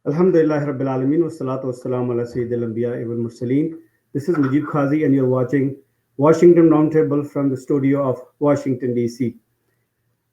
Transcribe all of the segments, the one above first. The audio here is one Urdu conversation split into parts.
Alhamdulillah Rabbil Alameen wassalatu wassalamu ala Sayyidil Anbiya wal Mursaleen. This is Mujib Khazi and you're watching Washington Roundtable from the studio of Washington DC.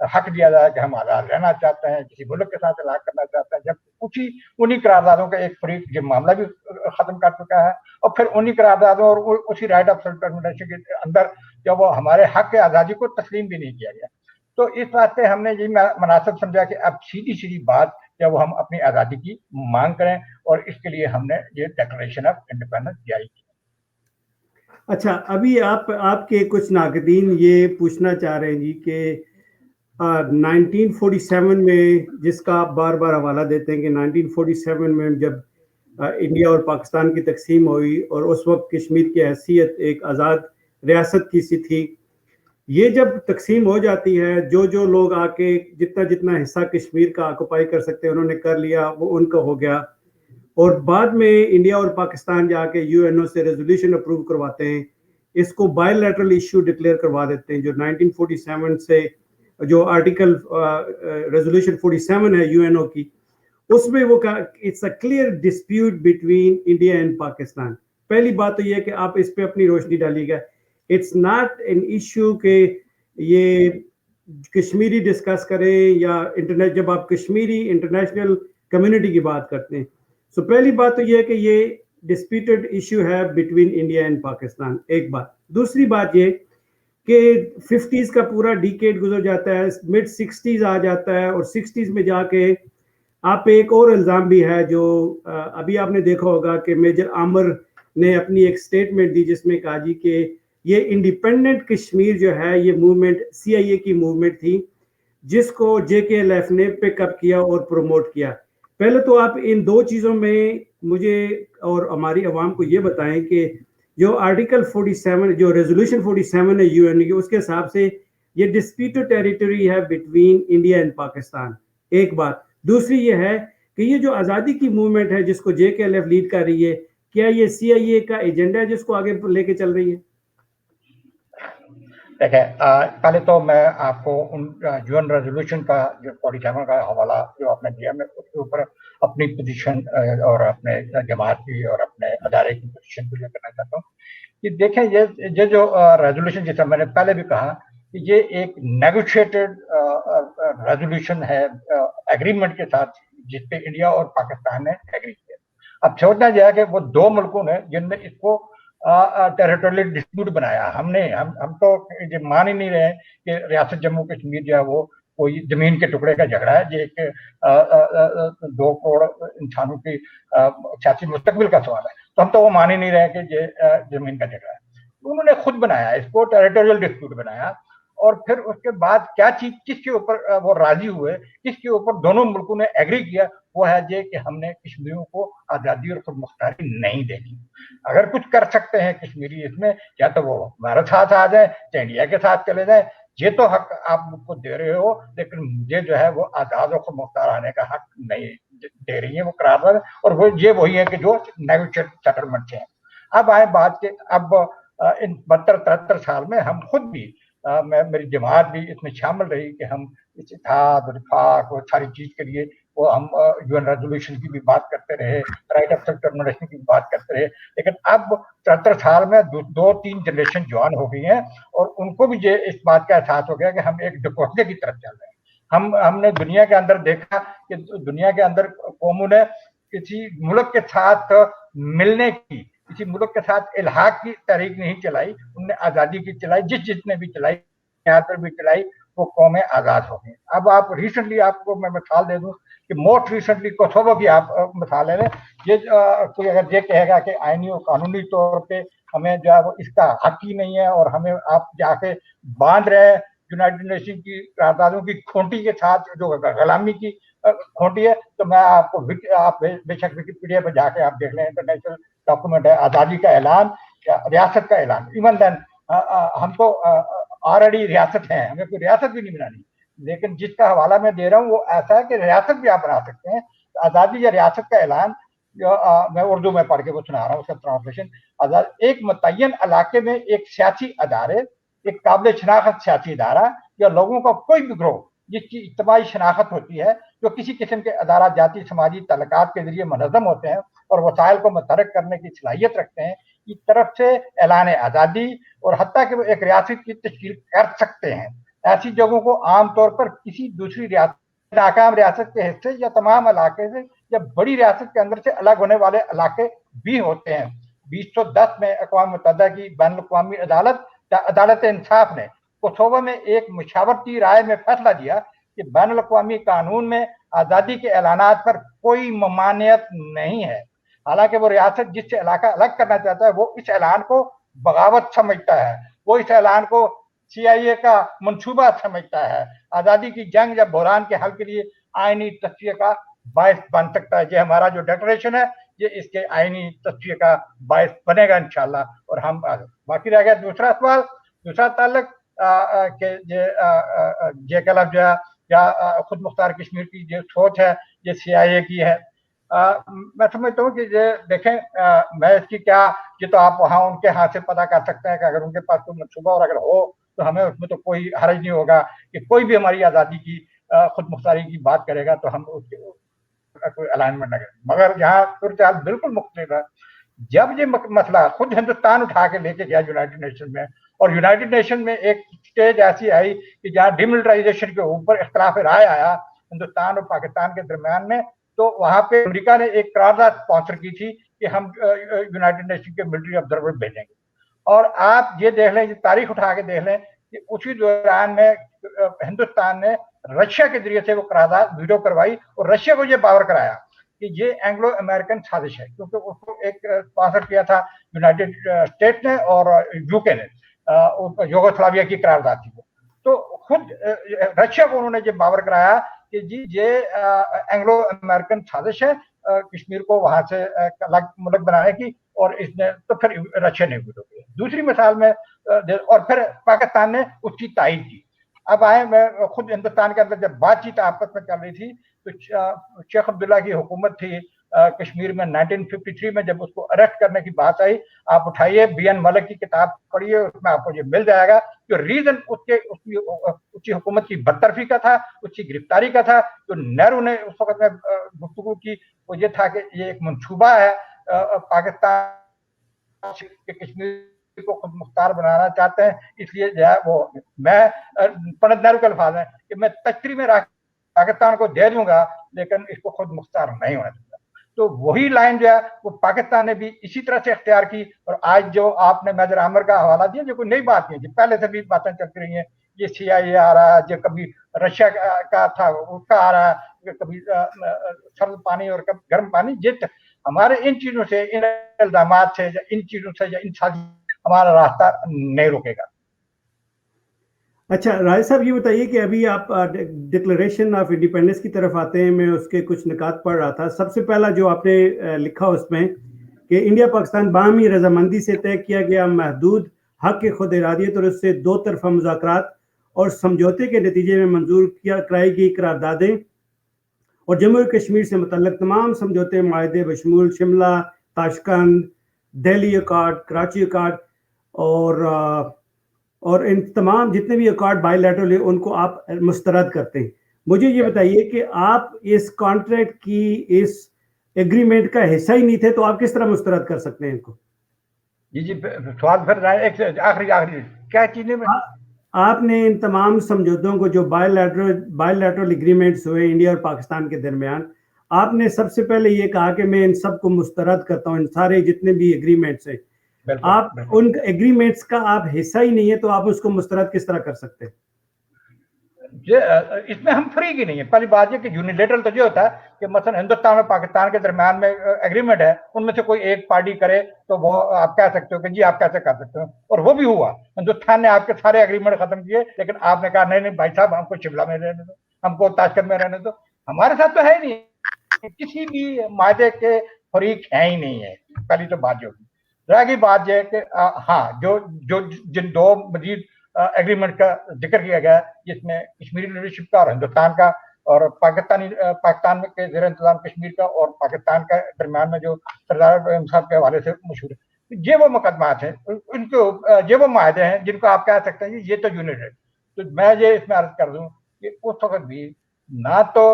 حق دیا جائے کہ ہم آزاد رہنا چاہتے ہیں, کسی ملک کے ساتھ الحاق کرنا چاہتے ہیں, جب انہی قراردادوں کا ایک فریق یہ معاملہ بھی ختم کر چکا ہے, اور پھر انہی قراردادوں اور اسی رائٹ آف سیلف ڈٹرمنیشن کے اندر جب وہ ہمارے حق کے آزادی کو تسلیم بھی نہیں کیا گیا. تو اس واسطے ہم نے یہ مناسب سمجھا کہ اب سیدھی بات جب ہم اپنی آزادی کی مانگ کریں, اور اس کے لیے ہم نے یہ ڈکلریشن آف انڈیپینڈنس جاری کی. اچھا, ابھی آپ کے کچھ ناقدین یہ پوچھنا چاہ رہے ہیں جی کہ 1947 میں, جس کا آپ بار بار حوالہ دیتے ہیں کہ 1947 میں جب انڈیا اور پاکستان کی تقسیم ہوئی اور اس وقت کشمیر کی حیثیت ایک آزاد ریاست کی سی تھی, یہ جب تقسیم ہو جاتی ہے جو لوگ آ کے جتنا حصہ کشمیر کا آکوپائی کر سکتے انہوں نے کر لیا, وہ ان کا ہو گیا, اور بعد میں انڈیا اور پاکستان جا کے یو این او سے ریزولوشن اپروو کرواتے ہیں, اس کو بائی لیٹرل ایشو ڈکلیئر کروا دیتے ہیں. جو 1947 سے جو آرٹیکل ریزولوشن 47 ہے یو این او کی, اس میں وہ it's a clear dispute between India and Pakistan. پہلی بات تو یہ کہ آپ اس پہ اپنی روشنی ڈالیے گا. اٹس ناٹ این ایشو کہ یہ کشمیری ڈسکس کریں یا انٹرنیٹ, جب آپ کشمیری انٹرنیشنل کمیونٹی کی بات کرتے ہیں, سو پہلی بات تو یہ ہے کہ یہ ڈسپیوٹڈ ایشو ہے بٹوین انڈیا اینڈ پاکستان, ایک بات. دوسری بات یہ کہ 50s کا پورا ڈیکیڈ گزر جاتا ہے, مڈ 60s آ جاتا ہے, اور 60s میں جا کے آپ ایک اور الزام بھی ہے جو ابھی آپ نے دیکھا ہوگا کہ میجر عامر نے اپنی ایک سٹیٹمنٹ دی جس میں کہا جی کہ یہ انڈیپینڈنٹ کشمیر جو ہے یہ موومنٹ سی آئی اے کی موومنٹ تھی جس کو جے کے ایل ایف نے پک اپ کیا اور پروموٹ کیا. پہلے تو آپ ان دو چیزوں میں مجھے اور ہماری عوام کو یہ بتائیں کہ جو آرٹیکل 47 جو ریزولوشن 47 ہے یو این او کی, اس کے حساب سے یہ ڈسپیوٹڈ ٹیریٹری ہے بٹوین انڈیا اینڈ پاکستان, ایک بات. دوسری یہ ہے کہ یہ جو آزادی کی موومنٹ ہے جس کو جے کے ایل ایف لیڈ کر رہی ہے, کیا یہ سی آئی اے کا ایجنڈا ہے جس کو آگے لے کے چل رہی ہے؟ دیکھیں, پہلے تو میں آپ کو ان یو این ریزولوشن کا جو 47 کا حوالہ جو آپ نے دیا, میں اس کے اوپر اپنی پوزیشن اور اپنے جماعت کی اور اپنے ادارے کی پوزیشن کو کرنا چاہتا ہوں. کہ دیکھیں یہ جو ریزولوشن, جیسا میں نے پہلے بھی کہا کہ یہ ایک نیگوشیٹڈ ریزولوشن ہے ایگریمنٹ کے ساتھ جس پہ انڈیا اور پاکستان نے ایگری کیا. اب سوچنا جائے کہ وہ دو ملکوں نے جن نے اس کو ٹیریٹوریل ڈسپیوٹ بنایا, ہم تو یہ مان ہی نہیں رہے کہ ریاست جموں کشمیر جو ہے وہ کوئی زمین کے ٹکڑے کا جھگڑا ہے, یہ ایک 2 کروڑ انسانوں کی سیاسی مستقبل کا سوال ہے. تو ہم تو وہ مان ہی نہیں رہے کہ یہ زمین کا جھگڑا ہے. انہوں نے خود بنایا اس کو, ٹیریٹوریل ڈسپیوٹ بنایا, اور پھر اس کے بعد کیا چیز کس کے اوپر وہ راضی ہوئے, کس کے اوپر دونوں ملکوں نے ایگری کیا, وہ ہے یہ کہ ہم نے کشمیریوں کو آزادی اور خود مختاری نہیں دینی. اگر کچھ کر سکتے ہیں کشمیری اس میں, یا تو وہ ہمارے ساتھ آ جائیں یا انڈیا کے ساتھ چلے جائیں. یہ تو حق آپ مجھ کو دے رہے ہو, لیکن مجھے جو ہے وہ آزاد اور خود مختار آنے کا حق نہیں دے رہی ہے وہ قرارداد, اور وہ یہ وہی ہے کہ جو نیگوشیٹ سیٹلمنٹ ہیں. اب آئے بات کہ اب ان 72-73 سال میں ہم خود بھی, میری جماعت بھی اس میں شامل رہی کہ ہم اس اتحاد اور اتفاق اور ساری چیز کے لیے وہ ہم یو این ریزولوشن کی بھی بات کرتے رہے, رائٹ آف سیلف ڈٹرمنیشن کی بھی بات کرتے رہے. لیکن اب 73 سال میں 2-3 جنریشن جوان ہو گئی ہیں, اور ان کو بھی یہ اس بات کا احساس ہو گیا کہ ہم ایک ڈکوٹے کی طرف چل رہے ہیں. ہم نے دنیا کے اندر دیکھا کہ دنیا کے اندر قوموں نے کسی ملک کے ساتھ ملنے کی, کسی ملک کے ساتھ الحاق کی تحریک نہیں چلائی, انہوں نے آزادی کی چلائی. جس نے بھی چلائی, یہاں پر بھی چلائی, وہ قومیں آزاد ہو گئی. اب آپ ریسنٹلی, آپ کو میں مثال دے دوں کہ موسٹ ریسنٹلی کوسوو کی آپ مثال لے لیں. یہ کوئی اگر یہ کہے گا کہ آئینی اور قانونی طور پہ ہمیں جو ہے وہ اس کا حق ہی نہیں ہے, اور ہمیں آپ جا کے باندھ رہے ہیں یونائٹڈ نیشن کی قراردادوں کی کھونٹی کے ساتھ جو غلامی کی کھونٹی ہے, تو میں آپ کو آپ بے شک وکیپیڈیا پہ جا کے آپ دیکھ لیں, انٹرنیشنل ڈاکومنٹ ہے, آزادی کا اعلان, ریاست کا اعلان. ایون دین ہم تو آلریڈی ریاست ہیں, ہمیں کوئی ریاست بھی نہیں بنانی, لیکن جس کا حوالہ میں دے رہا ہوں وہ ایسا ہے کہ ریاست بھی آپ بنا سکتے ہیں. آزادی یا ریاست کا اعلان, جو میں اردو میں پڑھ کے وہ سنا رہا ہوں, اس کا ٹرانسلیشن. ایک متعین علاقے میں ایک سیاسی ادارے, ایک قابل شناخت سیاسی ادارہ یا لوگوں کا کوئی بھی گروہ جس کی اجتماعی شناخت ہوتی ہے, جو کسی قسم کے ادارہ جاتی سماجی تعلقات کے ذریعے منظم ہوتے ہیں اور وسائل کو متحرک کرنے کی صلاحیت رکھتے ہیں, کی طرف سے اعلان آزادی اور حتیٰ کہ وہ ایک ریاست کی تشکیل کر سکتے ہیں. ایسی جگہوں کو عام طور پر کسی دوسری ریاست ناکام ریاست کے حصے یا تمام علاقے سے یا بڑی ریاست کے اندر سے الگ ہونے والے علاقے بھی ہوتے ہیں. 2010 میں اقوام متحدہ کی بین الاقوامی عدالت انصاف نے کوسوو میں ایک مشاورتی رائے میں فیصلہ دیا کہ بین الاقوامی قانون میں آزادی کے اعلانات پر کوئی ممانعت نہیں ہے. حالانکہ وہ ریاست جس سے علاقہ الگ کرنا چاہتا ہے وہ اس اعلان کو بغاوت سمجھتا ہے, وہ اس اعلان کو CIA کا منصوبہ سمجھتا ہے, آزادی کی جنگ یا بحران کے حل کے لیے آئینی تصفیہ کا باعث بن سکتا ہے. یہ ہمارا جو ڈیکلریشن ہے یہ اس کے آئینی تصفیہ کا باعث بنے گا انشاءاللہ. اور ہم باقی رہ گیا دوسرا سوال, دوسرا تعلق کہ یہ کلب جو ہے یا خود مختار کشمیر کی جو سوچ ہے یہ CIA کی ہے. میں سمجھتا ہوں کہ یہ دیکھیں میں اس کی کیا, یہ تو آپ وہاں ان کے ہاتھ سے پتہ کر سکتے ہیں کہ اگر ان کے پاس کوئی منصوبہ اور اگر ہو تو ہمیں اس میں تو کوئی حرج نہیں ہوگا کہ کوئی بھی ہماری آزادی کی خود مختاری کی بات کرے گا تو ہم اس کے کوئی الائنمنٹ نہ کریں. مگر یہاں صورتحال بالکل مختلف ہے. جب یہ مسئلہ خود ہندوستان اٹھا کے لے کے گیا یونائٹڈ نیشن میں, اور یونائٹڈ نیشن میں ایک سٹیج ایسی آئی کہ جہاں ڈیملٹرائزیشن کے اوپر اختلاف رائے آیا ہندوستان اور پاکستان کے درمیان میں, تو وہاں پہ امریکہ نے ایک قرارداد اسپانسر کی تھی کہ ہم یونائٹڈ نیشن کے ملٹری آبزرور بھیجیں گے. اور آپ یہ دیکھ لیں, یہ تاریخ اٹھا کے دیکھ لیں کہ اسی دوران میں ہندوستان نے رشیا کے ذریعے سے وہ قرارداد ویٹو کروائی اور رشیا کو یہ باور کرایا کہ یہ اینگلو امریکن سازش ہے, کیونکہ اس کو ایک اسپانسر کیا تھا یونائٹڈ اسٹیٹ نے اور UK نے, یوگوسلاویا کی قرارداد تھی. تو خود رشیا کو انہوں نے یہ باور کرایا کہ جی یہ اینگلو امریکن سازش ہے کشمیر کو وہاں سے الگ ملک بنانے کی, اور اس نے تو پھر رشیا نے ویٹو کیا. دوسری مثال میں اور پھر پاکستان نے اس کی تائید کی. اب آئے, میں خود ہندوستان کے اندر جب بات چیت آپس میں چل رہی تھی تو شیخ عبداللہ کی حکومت تھی کشمیر میں 1953 میں, جب اس کو اریسٹ کرنے کی بات آئی, آپ اٹھائیے BN ملک کی کتاب پڑھیے, اس میں آپ کو یہ مل جائے گا جو ریزن اس کی حکومت کی برطرفی کا تھا, اس کی گرفتاری کا تھا. جو نہرو نے اس وقت میں گفتگو کی وہ یہ تھا کہ یہ ایک منصوبہ ہے پاکستان کہ کشمیر کو خود مختار بنانا چاہتے ہیں, اس لیے جو ہے وہ میں پنڈت نہرو کے الفاظ ہیں کہ میں تشتری میں پاکستان کو دے دوں گا لیکن اس کو خود مختار نہیں ہونے دوں گا. تو وہی لائن جو ہے وہ پاکستان نے بھی اسی طرح سے اختیار کی. اور آج جو آپ نے میجر عامر کا حوالہ دیا, جو کوئی نئی بات نہیں ہے, پہلے سے بھی باتیں چلتی رہی ہیں, یہ CIA آ رہا ہے, جو کبھی رشیا کا تھا اس کا آ رہا ہے, کبھی سرد پانی اور کبھی گرم پانی. یہ ہمارے ان چیزوں سے, ان الزامات سے, ان چیزوں سے یا ان ہمارا راستہ نہیں رکے گا. اچھا راجد صاحب, یہ بتائیے کہ ابھی آپ ڈکلریشن آف انڈیپینڈنس کی طرف آتے ہیں, میں اس کے کچھ نکات پڑھ رہا تھا. سب سے پہلا جو آپ نے لکھا اس میں کہ انڈیا پاکستان باہمی رضامندی سے طے کیا گیا محدود حق کے خود ارادیت اور اس سے دو طرفہ مذاکرات اور سمجھوتے کے نتیجے میں منظور کرائی گئی قراردادیں اور جموں کشمیر سے متعلق تمام سمجھوتے معاہدے بشمول شملہ, تاشقند, دہلی ایکارڈ, کراچی ایکارڈ اور ان تمام جتنے بھی ایکارڈ بائی لیٹرل ہیں ان کو آپ مسترد کرتے ہیں. مجھے یہ بتائیے کہ آپ اس کانٹریکٹ کی اس ایگریمنٹ کا حصہ ہی نہیں تھے تو آپ کس طرح مسترد کر سکتے ہیں ان کو؟ جی سوال پھر آخری کیا چیزیں میں آپ نے ان تمام سمجھوتوں کو جو بائی لیٹرل ایگریمنٹس ہوئے انڈیا اور پاکستان کے درمیان, آپ نے سب سے پہلے یہ کہا کہ میں ان سب کو مسترد کرتا ہوں, ان سارے جتنے بھی ایگریمنٹس ہیں. آپ ان ایگریمنٹس کا آپ حصہ ہی نہیں ہے تو آپ اس کو مسترد کس طرح کر سکتے ہیں؟ اس میں ہم فری کی نہیں ہے. پہلی بات یہ کہ یونیلیٹرل تو یہ ہوتا ہے کہ مثلا ہندوستان اور پاکستان کے درمیان میں ایگریمنٹ ہے, ان میں سے کوئی ایک پارٹی کرے تو وہ آپ کہہ سکتے ہو کہ جی آپ کیسے کر سکتے ہو, اور وہ بھی ہوا. ہندوستان نے آپ کے سارے ایگریمنٹ ختم کیے لیکن آپ نے کہا نہیں بھائی صاحب ہم کو شملہ میں رہنے دو, ہم کو تاشقند میں رہنے دو. ہمارے ساتھ تو ہے ہی نہیں, کسی بھی معاہدے کے فریق ہے ہی نہیں ہے. پہلی تو بات جو ہوگی. رہ گئی بات یہ کہ ہاں جو جن دو مزید ایگریمنٹ کا ذکر کیا گیا جس میں کشمیری لیڈرشپ کا اور ہندوستان کا اور پاکستان میں کے زیر انتظام کشمیر کا اور پاکستان کا درمیان میں جو سردار ابراہیم صاحب کے حوالے سے مشہور ہے, یہ وہ مقدمات ہیں, ان کو یہ وہ معاہدے ہیں جن کو آپ کہہ سکتے ہیں یہ تو یونٹ ہے. تو میں یہ اس میں عرض کر دوں کہ اس وقت بھی نہ تو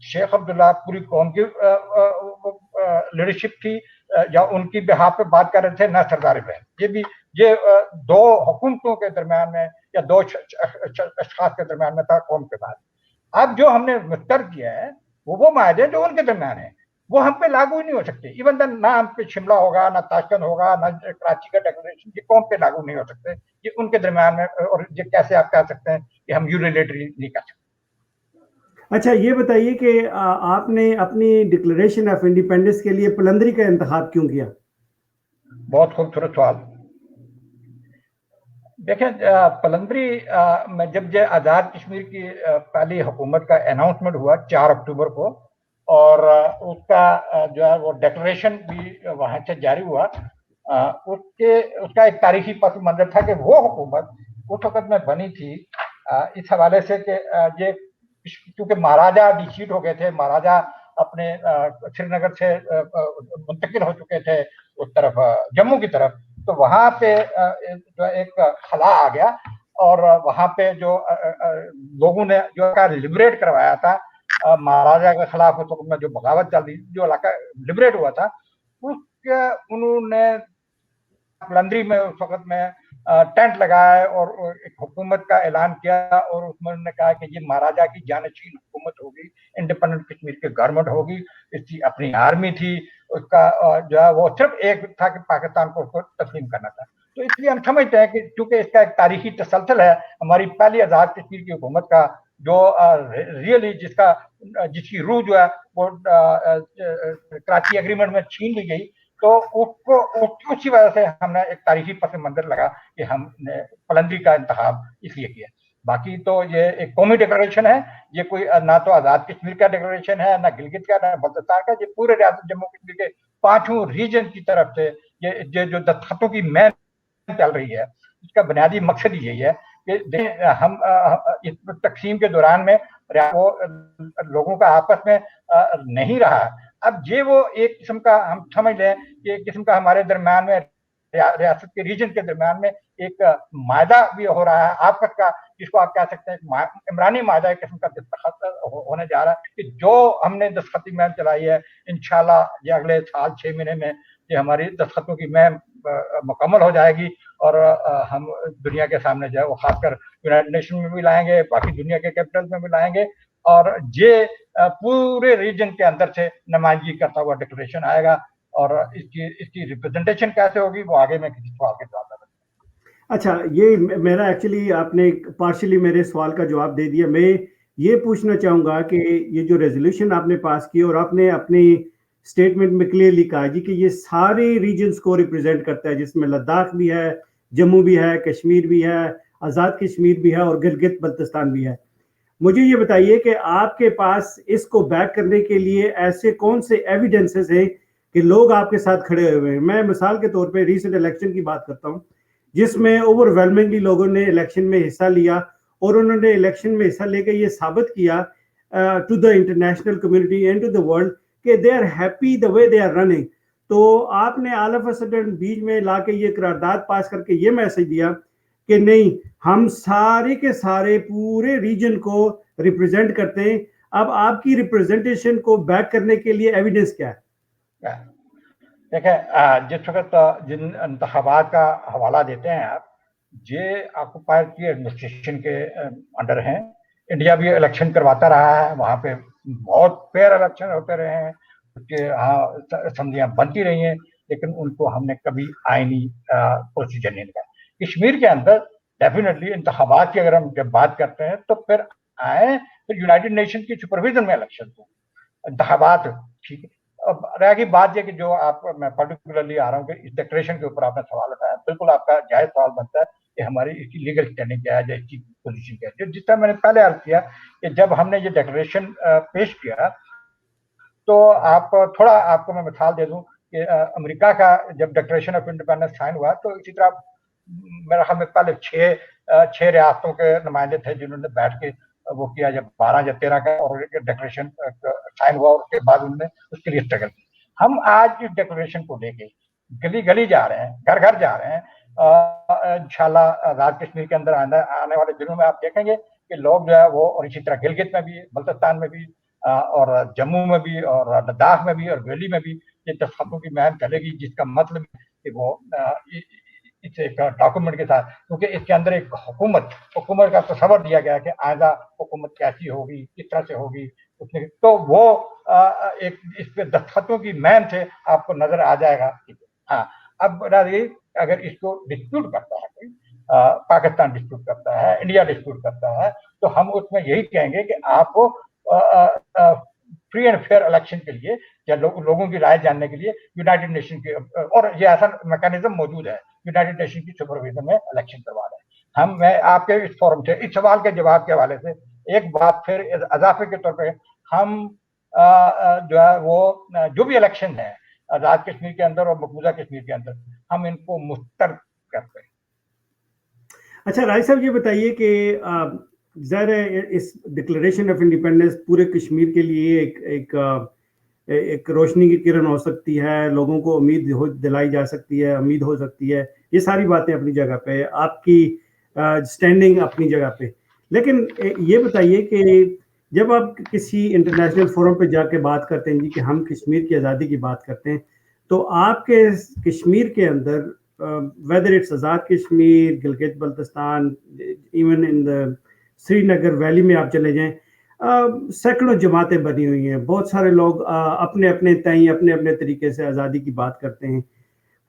شیخ عبداللہ پوری قوم کی لیڈرشپ تھی یا ان کی بہاف پہ بات کر رہے تھے، نہ سردار ابراہیم. یہ دو حکومتوں کے درمیان میں یا دو اشخاص کے درمیان میں تھا قوم کے بعد. اب جو ہم نے مسترد کیا ہے وہ معاہدے جو ان کے درمیان ہیں وہ ہم پہ لاگو ہی نہیں ہو سکتے. ایون دن نہ ہم پہ شملہ ہوگا، نہ تاشکند ہوگا، نہ کراچی کا ڈیکلریشن، یہ قوم پہ لاگو نہیں ہو سکتے. یہ ان کے درمیان میں، اور یہ کیسے آپ کہہ سکتے ہیں کہ ہم یونیلیٹری نہیں کر سکتے. اچھا یہ بتائیے کہ آپ نے اپنی ڈکلریشن آف انڈیپینڈنس کے لیے پلندری کا انتخاب کیوں کیا؟ بہت خوبصورت سوال. دیکھیں پلندری میں جب یہ آزاد کشمیر کی پہلی حکومت کا اناؤنسمنٹ ہوا 4 اکتوبر کو، اور اس کا جو ہے وہ ڈیکلریشن بھی وہاں سے جاری ہوا، اس کا ایک تاریخی پس منظر تھا کہ وہ حکومت اس وقت میں بنی تھی اس حوالے سے کہ یہ کیونکہ مہاراجا ڈیسیڈ ہو گئے تھے، مہاراجا اپنے سری نگر سے منتقل ہو چکے تھے اس طرف جموں کی طرف، تو وہاں پہ جو ایک خلا آ گیا، اور وہاں پہ جو لوگوں نے جو لبریٹ کروایا تھا مہاراجا کے خلاف اس وقت میں جو بغاوت چل رہی، جو علاقہ لبریٹ ہوا تھا، انہوں نے پلندری میں اس وقت میں ٹینٹ لگایا اور ایک حکومت کا اعلان کیا، اور اس میں انہوں نے کہا کہ یہ مہاراجا کی جانشین حکومت ہوگی، انڈیپینڈنٹ کشمیر کی گورنمنٹ ہوگی، اس کی اپنی آرمی تھی، اس کا جو ہے وہ صرف ایک تھا کہ پاکستان کو اس کو تسلیم کرنا تھا. تو اس لیے ہم سمجھتے ہیں کہ چونکہ اس کا ایک تاریخی تسلسل ہے، ہماری پہلی آزاد کشمیر کی حکومت کا، جو ریئلی جس کی روح جو ہے وہ کراچی ایگریمنٹ میں چھین لی گئی، تو اسی وجہ سے ہم نے ایک تاریخی پس منظر لگا کہ ہم نے پلندری کا انتخاب اس لیے کیا. باقی تو یہ ایک قومی ڈیکلریشن ہے، یہ کوئی نہ تو آزاد کشمیر کا ڈیکلریشن ہے، نہ گلگت کا، نہ بلتستان کا، یہ پورے ریاست جموں کشمیر کے 5 ریجن کی طرف سے یہ جو دستخطوں کی مہم چل رہی ہے، اس کا بنیادی مقصد یہی ہے کہ ہم اس تقسیم کے دوران میں وہ لوگوں کا آپس میں نہیں رہا. اب یہ وہ ایک قسم کا ہم سمجھ لیں کہ ایک قسم کا ہمارے درمیان میں ریاست کے ریجن کے درمیان میں ایک معاہدہ بھی ہو رہا ہے آپس کا، جس کو آپ کہہ سکتے ہیں عمرانی معاہدہ ایک قسم کا دستخط ہونے جا رہا ہے، کہ جو ہم نے دستخطی مہم چلائی ہے انشاءاللہ یہ اگلے سال 6 مہینے میں یہ ہماری دستخطوں کی مہم مکمل ہو جائے گی، اور ہم دنیا کے سامنے جو ہے وہ خاص کر یونائٹڈ نیشن میں بھی لائیں گے، باقی دنیا کے کیپٹل میں بھی لائیں گے، اور یہ پورے ریجن کے اندر سے نمائندگی کرتا ہوا ڈکلریشن آئے گا. اور اس کی ریپرزنٹیشن کیسے ہوگی وہ آگے میں کسی سوال کے جواب دوں. اچھا یہ میرا ایکچولی آپ نے پارشلی میرے سوال کا جواب دے دیا. میں یہ پوچھنا چاہوں گا کہ یہ جو ریزولوشن آپ نے پاس کی اور آپ نے اپنی اسٹیٹمنٹ میں کلیئرلی کہا جی کہ یہ سارے ریجنز کو ریپرزینٹ کرتا ہے، جس میں لداخ بھی ہے، جموں بھی ہے، کشمیر بھی ہے، آزاد کشمیر بھی ہے، اور گلگت بلتستان بھی ہے. مجھے یہ بتائیے کہ آپ کے پاس اس کو بیک کرنے کے لیے ایسے کون سے ایویڈنسز ہیں کہ لوگ آپ کے ساتھ کھڑے ہوئے ہیں؟ میں مثال کے طور پہ ریسنٹ الیکشن کی بات کرتا ہوں، جس میں اوور ویلمنگلی لوگوں نے الیکشن میں حصہ لیا، اور انہوں نے الیکشن میں حصہ لے کے یہ ثابت کیا to the international community and to the world کہ they are happy the way they are running. تو آپ نے آل آف اے سڈن بیچ میں لا کے یہ قرارداد پاس کر کے یہ میسج دیا کہ نہیں، ہم سارے کے سارے پورے ریجن کو ریپرزینٹ کرتے ہیں. اب آپ کی ریپرزنٹیشن کو بیک کرنے کے لیے ایویڈنس کیا ہے؟ دیکھیں جس وقت جن انتخابات کا حوالہ دیتے ہیں آپ، یہ آکوپائر کی ایڈمنسٹریشن کے انڈر ہیں. انڈیا بھی الیکشن کرواتا رہا ہے، وہاں پہ بہت فیئر الیکشن ہوتے رہے ہیں، اسمبلیاں بنتی رہی ہیں، لیکن ان کو ہم نے کبھی آئینی پروسیجر نہیں لگا. کشمیر کے اندر ڈیفینیٹلی انتخابات کی اگر ہم جب بات کرتے ہیں تو پھر یونائٹڈ نیشن کی سپرویژن میں الیکشن ہو، انتخابات ٹھیک ہے. اب رہ گئی بات یہ کہ جو آپ میں پرٹیکولرلی آ رہا ہوں کہ اس ڈکلیریشن کے اوپر آپ نے سوال اٹھایا، بالکل آپ کا جائز سوال بنتا ہے کہ ہماری اس کی لیگل اسٹینڈنگ کیا ہے یا اس کی پوزیشن کیا ہے. جس طرح میں نے پہلے عرض کیا کہ جب ہم نے یہ ڈکلیریشن پیش کیا تو تھوڑا آپ کو میں مثال دے دوں کہ امریکہ کا جب ڈکلیریشن آف انڈیپینڈنس سائن ہوا تو اسی طرح میرا خیال میں پہلے 6 ریاستوں کے نمائندے تھے جنہوں نے بیٹھ کے وہ کیا، جب 12 یا 13 کا اور ڈکلیریشن سائن ہوا، اس کے بعد انہوں نے اس کے لیے اسٹرگل کی. ہم آج اس ڈکلیریشن کو لے کے گلی گلی جا رہے ہیں، گھر گھر جا رہے ہیں. انشاءاللہ آزاد کشمیر کے اندر آنے والے دنوں میں آپ دیکھیں گے کہ لوگ جو ہے وہ، اور اسی طرح گلگت میں بھی، بلتستان میں بھی، اور جموں میں بھی اور لداخ میں بھی اور ویلی میں بھی یہ دستخطوں کی مہم چلے گی، جس کا مطلب کہ وہ اس ایک ڈاکومنٹ کے ساتھ، کیونکہ اس کے اندر ایک حکومت کا تصور دیا گیا کہ آئندہ حکومت کیسی ہوگی، کس طرح سے ہوگی، تو وہ ایک اس پہ دستخطوں کی مہم سے آپ کو نظر آ جائے گا. ہاں اب اگر اس کو ڈسپیوٹ کرتا ہے کوئی، پاکستان ڈسپیوٹ کرتا ہے، انڈیا ڈسپیوٹ کرتا ہے، تو ہم اس میں یہی کہیں گے کہ آپ کو فری اینڈ فیئر الیکشن کے لیے یا لوگوں کی رائے جاننے کے لیے یونائٹڈ نیشن کے، اور یہ ایسا میکانزم موجود ہے یونائٹڈ نیشن کی سپرویژن میں الیکشن کروا رہے ہیں. میں آپ کے اس فورم سے اس سوال کے جواب کے حوالے سے ایک بات پھر اضافے کے طور پہ، ہم جو ہے وہ جو بھی الیکشن ہے آزاد کشمیر کے اندر اور مقبوضہ کشمیر کے اندر، ہم ان کو مسترد کرتے ہیں. اچھا راج صاحب یہ بتائیے کہ ظاہر ہے اس ڈکلیریشن آف انڈیپینڈنس پورے کشمیر کے لیے ایک روشنی کی کرن ہو سکتی ہے، لوگوں کو امید دلائی جا سکتی ہے، امید ہو سکتی ہے، یہ ساری باتیں اپنی جگہ پہ، آپ کی سٹینڈنگ اپنی جگہ پہ. لیکن یہ بتائیے کہ جب آپ کسی انٹرنیشنل فورم پہ جا کے بات کرتے ہیں جی کہ ہم کشمیر کی آزادی کی بات کرتے ہیں، تو آپ کے کشمیر کے اندر whether it's Azad Kashmir, Gilgit Baltistan, even in the Sri Nagar valley میں آپ چلے جائیں، سینکڑوں جماعتیں بنی ہوئی ہیں، بہت سارے لوگ اپنے اپنے تئیں اپنے اپنے طریقے سے آزادی کی بات کرتے ہیں.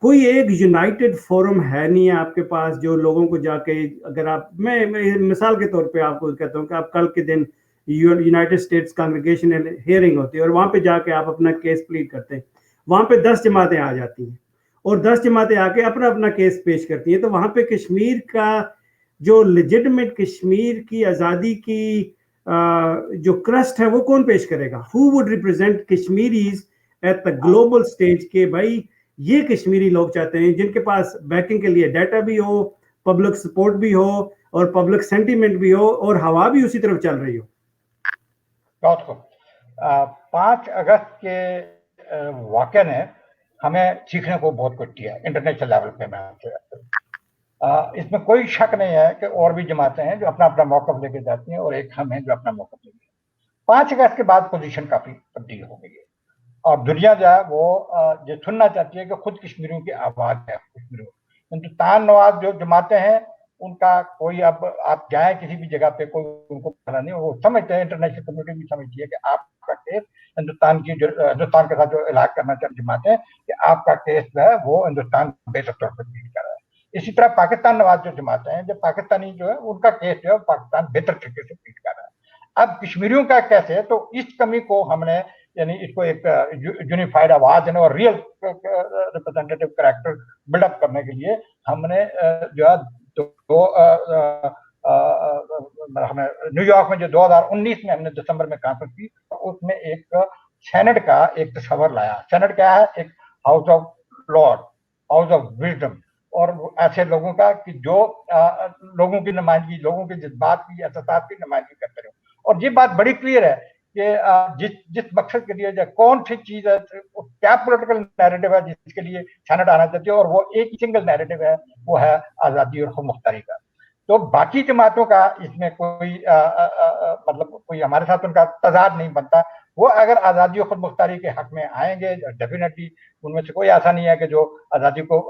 کوئی ایک یونائٹڈ فورم ہے نہیں ہے آپ کے پاس جو لوگوں کو جا کے، اگر آپ، میں مثال کے طور پہ آپ کو کہتا ہوں کہ آپ کل کے دن یونائٹڈ اسٹیٹس کانگریگیشن ہیئرنگ ہوتی ہے اور وہاں پہ جا کے آپ اپنا کیس پلیڈ کرتے ہیں، وہاں پہ 10 جماعتیں آ جاتی ہیں اور 10 جماعتیں آ کے اپنا اپنا کیس پیش کرتی ہیں، تو وہاں پہ کشمیر کا جو لیجٹمیٹ کشمیر کی آزادی کی جو کرسٹ ہے وہ کون پیش کرے گا؟ Who would represent Kashmiris at the global stage کہ بھائی یہ کشمیری لوگ چاہتے ہیں جن کے پاس بیکنگ کے لیے ڈیٹا بھی ہو، پبلک سپورٹ بھی ہو اور پبلک سینٹیمنٹ بھی ہو اور ہوا بھی اسی طرف چل رہی ہو. 5 اگست کے واقعہ نے ہمیں سیکھنے کو بہت کچھ دیا انٹرنیشنل لیول پہ. میں اس میں کوئی شک نہیں ہے کہ اور بھی جماعتیں ہیں جو اپنا اپنا موقف لے کے جاتی ہیں اور ایک ہم ہیں جو اپنا موقف لے کے. 5 اگست کے بعد پوزیشن کافی تبدیل ہو گئی ہے اور دنیا جو ہے وہ یہ سننا چاہتی ہے کہ خود کشمیریوں کی آواز ہے. ہندوستان نواز جو جماعتیں ہیں ان کا کوئی، اب آپ جائیں کسی بھی جگہ پہ، کوئی ان کو پتہ نہیں، وہ سمجھتے ہیں، انٹرنیشنل کمیونٹی بھی سمجھتی ہے کہ آپ کا کیس ہندوستان کے ساتھ جو علاج کرنا چاہتی جماعتیں کہ آپ کا کیس جو ہے وہ ہندوستان بہتر طور پر ڈیل کر رہا ہے. اسی طرح پاکستان نواز جو جماعتیں ہیں، جو پاکستانی جو ہے ان کا کیس جو ہے پاکستان بہتر طریقے سے ڈیل کر رہا ہے. اب کشمیریوں کا کیسے ہے، تو اس کمی کو ہم نے، یعنی اس کو ایک یونیفائڈ آواز دینے اور ریئل ریپرزینٹیٹیو کریکٹر بلڈ اپ کرنے کے لیے ہم نے جو ہے ہمیں نیو یارک میں جو 2019 میں ہم نے دسمبر میں کانفرنس کی، اس میں ایک سینٹ کا ایک تصور لایا. سینٹ کیا ہے؟ ایک house of lord, house of wisdom, اور ایسے لوگوں کا کہ جو لوگوں کی نمائندگی، لوگوں کے جذبات کی، احساسات کی نمائندگی کرتے رہے. اور یہ بات بڑی کلیئر ہے کہ جس مقصد کے لیے کون سی چیز ہے، کیا پولیٹیکل نیریٹو ہے جس کے لیے سینٹ آنا چاہتی ہے، اور وہ ایک سنگل نیریٹو ہے، وہ ہے آزادی اور خود مختاری کا. تو باقی جماعتوں کا اس میں کوئی مطلب کوئی ہمارے ساتھ ان کا تضاد نہیں بنتا. وہ اگر آزادی اور خود مختاری کے حق میں آئیں گے ڈیفینیٹلی، ان میں سے کوئی ایسا نہیں ہے کہ جو آزادی کو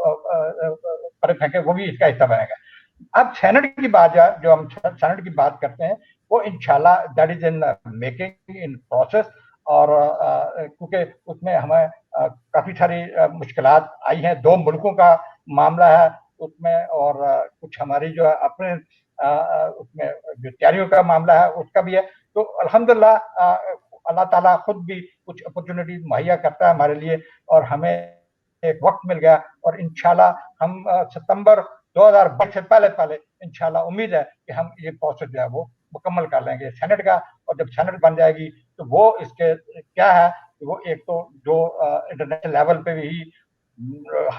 پرے پھینکے، وہ بھی اس کا حصہ بنے گا. اب سینٹ کی بات جو ہم سینٹ کی بات کرتے ہیں، وہ انشاءاللہ that is in making, in process. اور کیونکہ اس میں ہمیں کافی ساری مشکلات آئی ہیں، 2 ملکوں کا معاملہ ہے اس میں، اور کچھ ہماری جو ہے اپنے اس میں جو تیاریوں کا معاملہ ہے اس کا بھی ہے. تو الحمدللہ اللہ تعالیٰ خود بھی کچھ اپرچونیٹیز مہیا کرتا ہے ہمارے لیے، اور ہمیں ایک وقت مل گیا، اور انشاءاللہ ہم ستمبر 2022 سے پہلے انشاءاللہ امید ہے کہ ہم یہ پروسیس جو ہے وہ مکمل کر لیں گے سینٹ کا. اور جب سینٹ بن جائے گی تو وہ اس کے کیا ہے کہ وہ ایک تو جو انٹرنیشنل لیول پہ بھی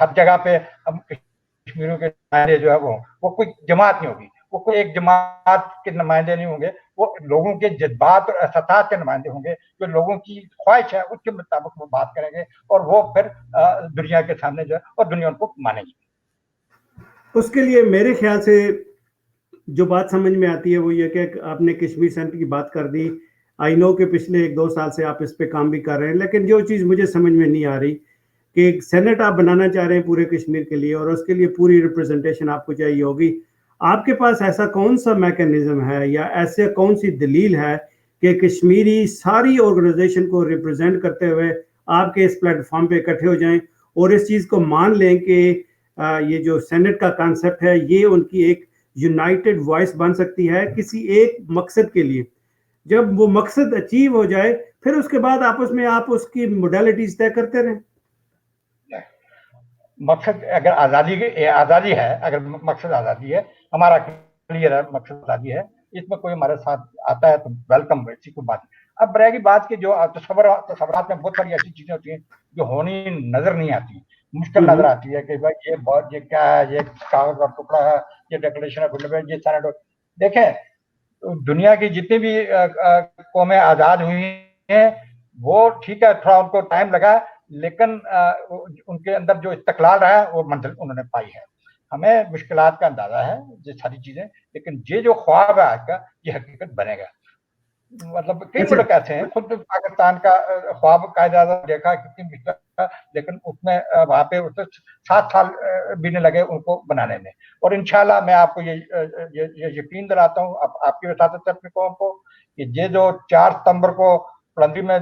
ہر جگہ پہ ہم کشمیریوں کے نمائندے جو ہے وہ کوئی جماعت نہیں ہوگی، وہ کوئی ایک جماعت کے نمائندے نہیں ہوں گے، وہ لوگوں کے جذبات اور احساسات کے نمائندے ہوں گے. جو لوگوں کی خواہش ہے اس کے مطابق وہ بات کریں گے، اور وہ پھر دنیا کے سامنے جو ہے اور دنیا ان کو مانے گی. اس کے لیے میرے خیال سے جو بات سمجھ میں آتی ہے وہ یہ کہ آپ نے کشمیر سینٹر کی بات کر دی. آئی نو کہ پچھلے 1-2 سال سے آپ اس پہ کام بھی کر رہے ہیں, لیکن جو چیز مجھے سمجھ میں نہیں آ رہی کہ ایک سینٹ آپ بنانا چاہ رہے ہیں پورے کشمیر کے لیے, اور اس کے لیے پوری ریپرزنٹیشن آپ کو چاہیے ہوگی. آپ کے پاس ایسا کون سا میکانزم ہے یا ایسے کون سی دلیل ہے کہ کشمیری ساری آرگنائزیشن کو ریپرزینٹ کرتے ہوئے آپ کے اس پلیٹ فارم پہ اکٹھے ہو جائیں اور اس چیز کو مان لیں کہ یہ جو سینٹ کا کانسیپٹ ہے یہ ان کی ایک یونائٹڈ وائس بن سکتی ہے کسی ایک مقصد کے لیے. جب وہ مقصد اچیو ہو جائے پھر اس کے بعد آپس میں آپ اس کی موڈیلٹیز طے کرتے رہیں. مقصد اگر آزادی ہے, اگر مقصد آزادی ہے, ہمارا کلیئر ہے مقصد آزادی ہے, اس میں کوئی ہمارے ساتھ آتا ہے تو ویلکم, ایسی کوئی بات نہیں. اب رہے گی بات کہ جو تصورات میں بہت ساری ایسی چیزیں ہوتی ہیں جو ہونی نظر نہیں آتی, مشکل نظر آتی ہے کہ بھائی یہ کیا ہے, یہ کاغذ کا ٹکڑا ہے, یہ ڈیکلریشن آف انڈیپینڈنس, یہ سینٹ. دیکھیں دنیا کی جتنی بھی قومیں آزاد ہوئی ہیں وہ ٹھیک ہے تھوڑا ان کو ٹائم لگا, لیکن ان کے اندر جو استقلال رہا ہے وہ منزل انہوں نے پائی ہے. ہمیں مشکلات کا اندازہ ہے یہ ساری چیزیں, لیکن یہ جو خواب ہے آج کا یہ حقیقت بنے گا. مطلب کئی ملک ایسے ہیں, خود پاکستان کا خواب قائد اعظم دیکھا کتنی مشکل تھا, لیکن اس میں وہاں پہ 7 سال بھی نہیں لگے ان کو بنانے میں. اور انشاءاللہ میں آپ کو یہ یقین دلاتا ہوں آپ کی وساطت سے اپنی قوم کو کہ یہ جو 4 ستمبر کو پلندی میں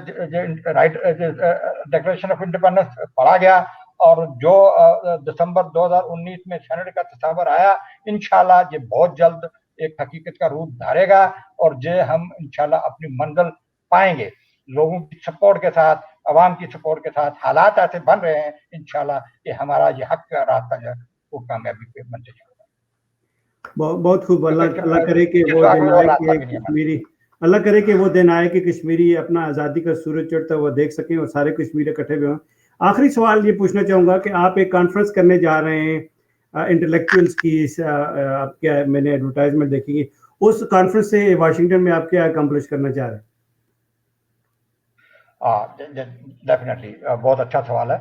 ڈیکلریشن آف انڈیپینڈنس پڑھا گیا اور جو دسمبر 2019 میں سینٹ کا تصور آیا, انشاءاللہ یہ بہت جلد ایک حقیقت کا روپ دھارے گا اور یہ ہم انشاءاللہ اپنی منزل پائیں گے لوگوں کی سپورٹ کے ساتھ, عوام کی سپورٹ کے ساتھ. حالات ایسے بن رہے ہیں انشاءاللہ کہ ہمارا یہ حق کا راستہ جو ہے وہ کامیابی پہ بنتے جائے گا. بہت خوب. اللہ کرے کہ وہ دن آئے کہ کشمیری, اللہ کرے کہ وہ دن آئے کہ کشمیری اپنا آزادی کا سورج چڑھتا ہوا دیکھ سکیں اور سارے کشمیری اکٹھے ہوئے ہوں. آخری سوال یہ پوچھنا چاہوں گا کہ آپ ایک کانفرنس کرنے جا رہے ہیں انٹلیکچوئلس کی, آپ کیا میں نے ایڈورٹائزمنٹ دیکھی گی, اس کانفرنس سے واشنگٹن میں آپ کیا اکمپلش کرنا چاہ رہے ہیں؟ ڈیفینیٹلی بہت اچھا سوال ہے.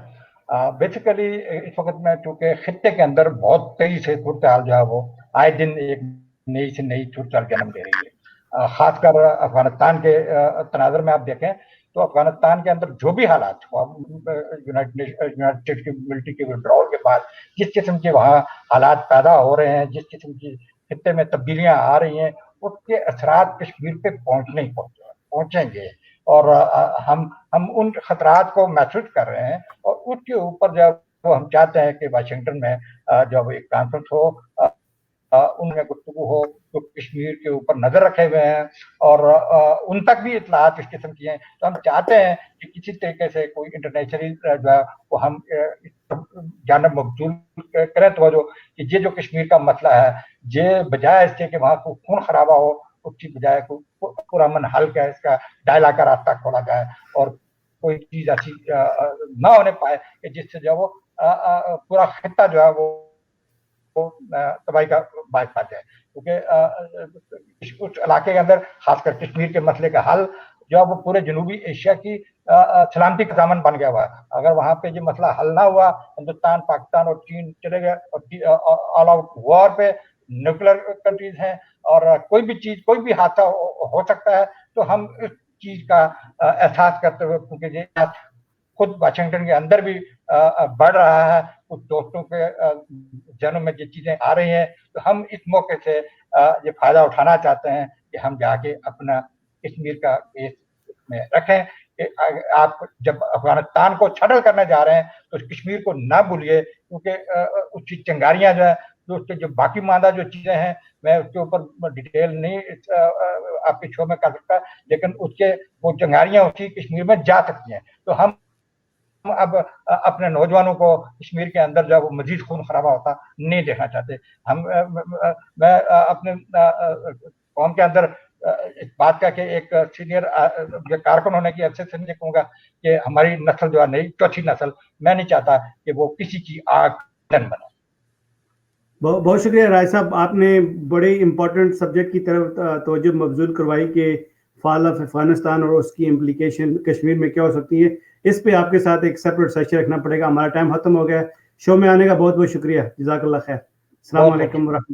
بیسیکلی اس وقت میں چونکہ خطے کے اندر بہت تیزی سے صورتحال جو ہے وہ آئے دن ایک نئی سے نئی صورتحال جنم دے رہی ہے. خاص کر افغانستان کے تناظر میں آپ دیکھیں تو افغانستان کے اندر جو بھی حالات یونائٹڈ اسٹیٹس کی ملٹری کے ودرول کے بعد جس قسم کے وہاں حالات پیدا ہو رہے ہیں, جس قسم کی خطے میں تبدیلیاں آ رہی ہیں, اس کے اثرات کشمیر پہ پہنچیں گے. اور ہم ان خطرات کو محسوس کر رہے ہیں اور اس کے اوپر جب ہم چاہتے ہیں کہ واشنگٹن میں جب ایک کانفرنس ہو ان میں گفتگو ہو تو کشمیر کے اوپر نظر رکھے ہوئے ہیں اور ان تک بھی اطلاعات اس قسم کی ہیں, تو ہم چاہتے ہیں کہ کسی طریقے سے کوئی انٹرنیشنل جو ہے وہ ہم جانب مبذول کریں توجہ کہ یہ جو کشمیر کا مسئلہ ہے یہ بجائے اس سے کہ وہاں کو خون خرابہ ہو اس کی بجائے پورا من حل کا اس کا ڈائلاگ کا راستہ کھولا جائے اور کوئی چیز ایسی نہ ہونے پائے کہ جس سے جو وہ پورا خطہ جو ہے وہ تباہی کا باعث بن جائے. کیونکہ اس علاقے کے اندر خاص کر کشمیر کے مسئلے کا حل جو ہے وہ پورے جنوبی ایشیا کی سلامتی کا ضامن بن گیا ہوا ہے. اگر وہاں پہ یہ مسئلہ حل نہ ہوا, ہندوستان پاکستان اور چین چلے گئے اور آل آؤٹ وار پہ, نیوکلر کنٹریز ہیں اور کوئی بھی چیز کوئی بھی حادثہ ہو سکتا ہے, تو ہم اس چیز کا احساس کرتے ہوئے کیونکہ یہ خود واشنگٹن کے اندر بھی بڑھ رہا ہے, کچھ دوستوں کے ذہنوں میں یہ چیزیں آ رہی ہیں, تو ہم اس موقع سے یہ فائدہ اٹھانا چاہتے ہیں کہ ہم جا کے اپنا کشمیر کا کیس میں رکھیں کہ آپ جب افغانستان کو چھٹل کرنے جا رہے ہیں تو کشمیر کو نہ بھولیے, کیونکہ اس کی چنگاریاں جو ہے اس کے جو باقی ماندہ جو چیزیں ہیں میں اس کے اوپر ڈیٹیل نہیں آپ کے شو میں کر سکتا, لیکن اس کے وہ چنگاریاں اسی کشمیر میں جا سکتی ہیں. تو ہم اب اپنے نوجوانوں کو کشمیر کے اندر جو وہ مزید خون خرابہ ہوتا نہیں دیکھنا چاہتے. میں اپنے قوم کے اندر اس بات کا کہ ایک سینئر کارکن ہونے کی حیثیت سے نہیں کہوں گا کہ ہماری نسل جو ہے نئی چوتھی نسل, میں نہیں چاہتا کہ وہ کسی کی آگ بنے. بہت شکریہ رائے صاحب, آپ نے بڑے امپورٹنٹ سبجیکٹ کی طرف توجہ مبذول کروائی کہ فال آف افغانستان اور اس کی امپلیکیشن کشمیر میں کیا ہو سکتی ہے. اس پہ آپ کے ساتھ ایک سیپریٹ سیشن رکھنا پڑے گا. ہمارا ٹائم ختم ہو گیا. شو میں آنے کا بہت بہت شکریہ. جزاک اللہ خیر. السلام علیکم ورحمۃ اللہ.